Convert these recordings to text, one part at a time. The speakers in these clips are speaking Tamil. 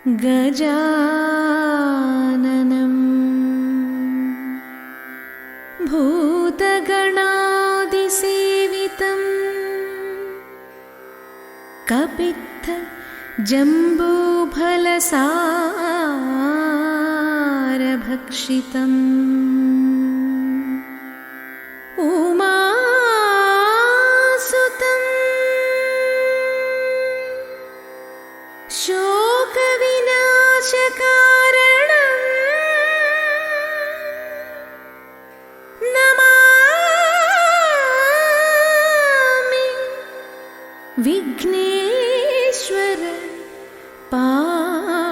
गजाननं भूतगणादिसेवितं कपित्थ जम्बूफलसारभक्षितम् उमासुतं शोकविनाशकारणं नमामि विघ्नेश्वर पादपङ्कजम्।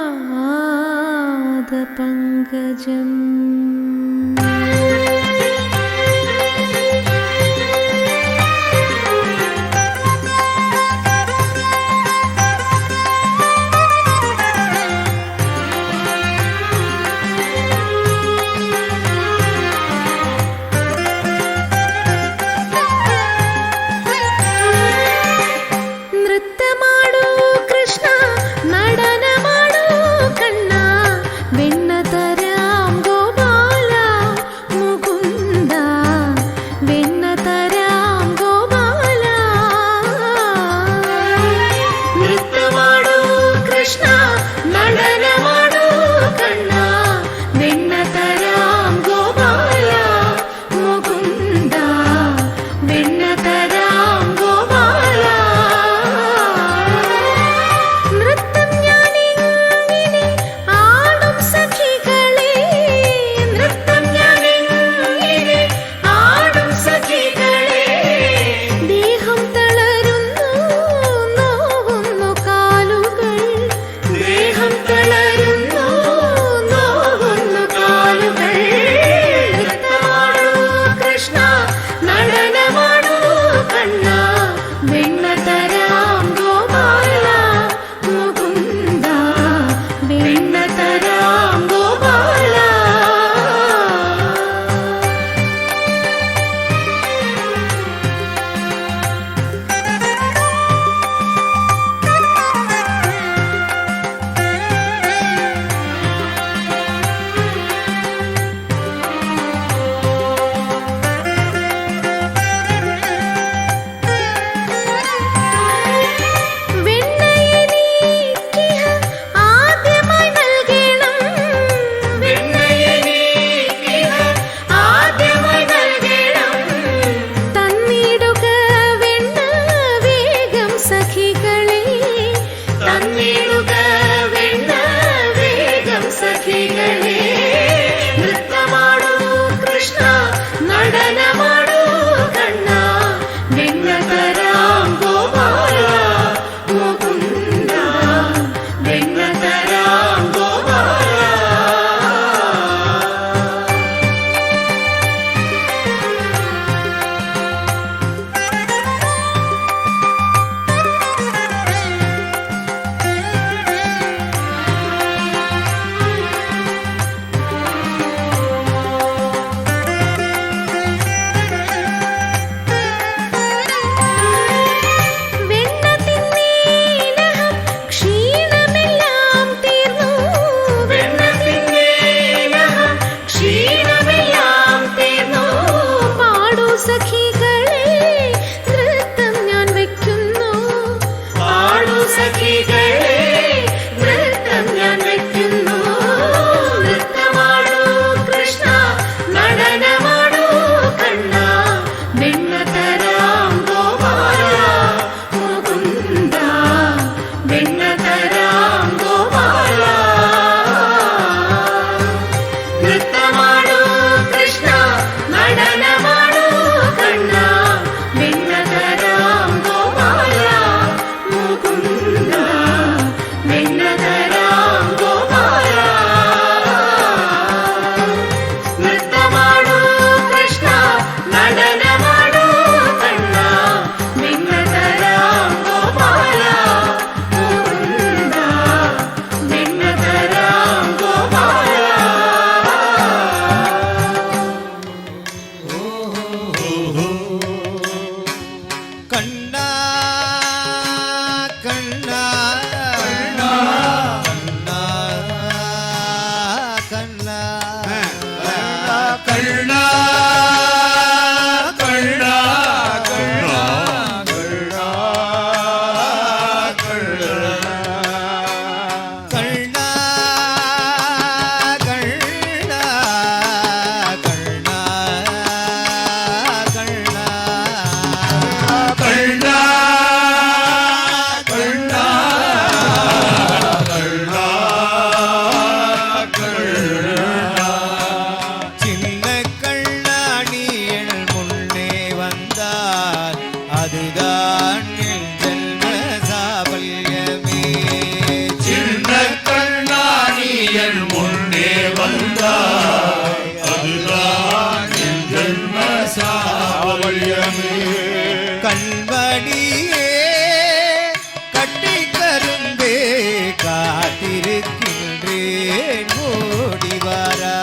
காத்திருக்கின்றேன் ஓடிவாரா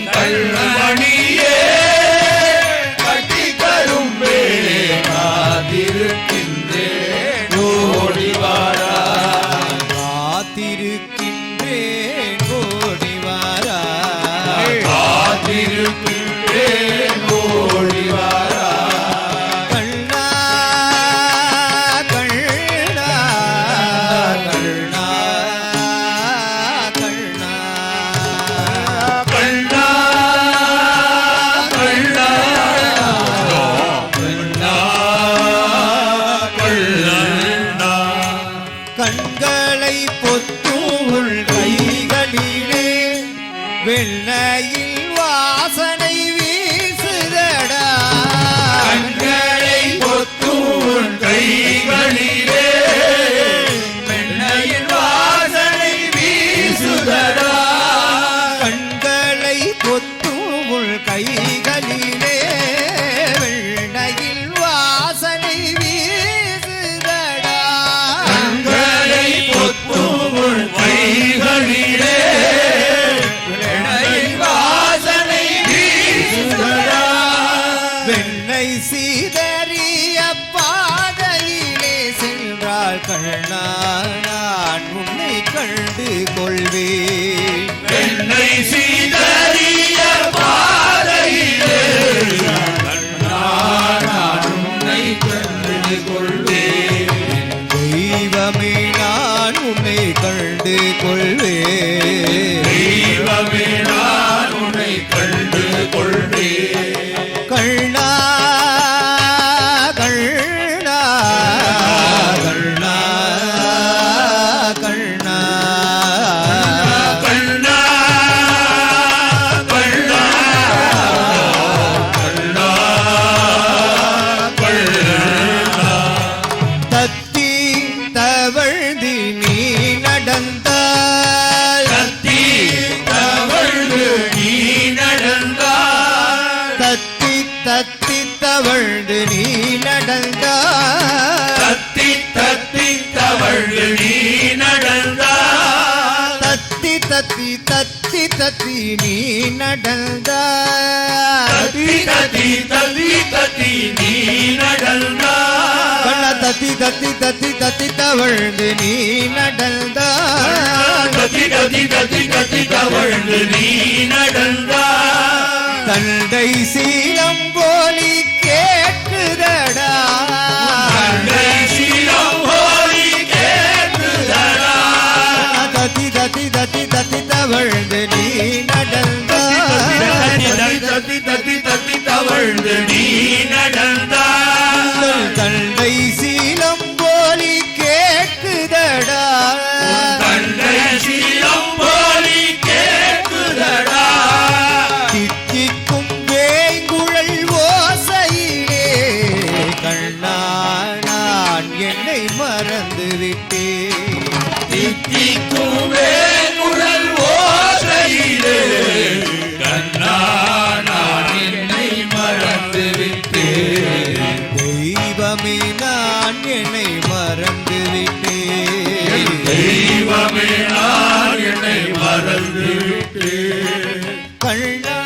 கண்மணியே கட்டி கரும்பே காத்திருக்கின்றேன் ஓடிவாரா காத்திருக்கின்றேன் ஓடிவாரா காத்திருக்கின்றேன் ஓடிவாரா கண்ணா கண்ணா கண்ணா கண்ணா கண்ணா கண்ணா கண்ணா கண்ணா கண்களை பொத்துள் கைகளிலே வெள்ளையில் வாசனை வீசுதடா கண்களை பொத்துள் கைகளிலே வெண்ணையின் வாசனை வீசுதடா கண்களை பொத்துள் கைகளிலே வெள்ளையில் வாசனை வீசுதடா கண்களை பொத்துள் கைகளிலே வெண்ணையின் வாசனை வீசுதடா வெண்ணை சீதறிய பாதையிலே சென்றாள் கண்ணா நான் உன்னை கண்டு கொள்வேன் வெண்ணை சீதறிய பாதையிலே கண்ணா நான் உன்னை கண்டு கொள்வேன் தெய்வமே நான் உன்னை கண்டு கொள்வேன் தெய்வமே நான் உன்னை கண்டு கொள்வேன் கண்ணா கண்ணா கண்ணா கண்ணா கண்ணா கண்ணா கண்ணா கண்ணா தத்தி தவழ்ந்து நீ நடந்தால் கத்தி தவழ்ந்து நீ நடந்தாய் தத்தி தத்தி தவழ்ந்து நீ நடந்தால் தத்தி தத்தி தவழ்ந்து நீ நடந்தாய் தத்தி தத்தி தத்தி தத்தி நீ நடந்தால் தத்தி தத்தி தத்தி தத்தி நீ நடந்தாய் கண்ண தத்தி தத்தி தத்தி தத்தி தவழ்ந்து நீ நடந்தால் தத்தி தத்தி தத்தி தத்தி தவழ்ந்து நீ நடந்தாய் தண்டை சீலம் போலி கேட்குதடா தந்தை சீலம் ஹோலி கேட்குதடா தத்தி தத்தி தத்தி தத்தி தவழ்ந்து நீ நடந்தால் தத்தி தத்தி தத்தி தவழ்ந்து நீ நடந்தாய் தண்டை சீலம் போலி கேட்குதடா தந்தை சீலம் ஹோலி கேட்குதடா தித்திக்கும் வேங்குழல் ஓசையிலே கண்ணா நான் என்னை மறந்து விட்டேன் தித்திக்குமே குழல் ஓசையிலே கண்ணா நான் என்னை மறந்து விட்டேன் தெய்வமே நான் என்னை மறந்து விட்டேன் தெய்வமே நான் என்னை மறந்து விட்டேன் கண்ணா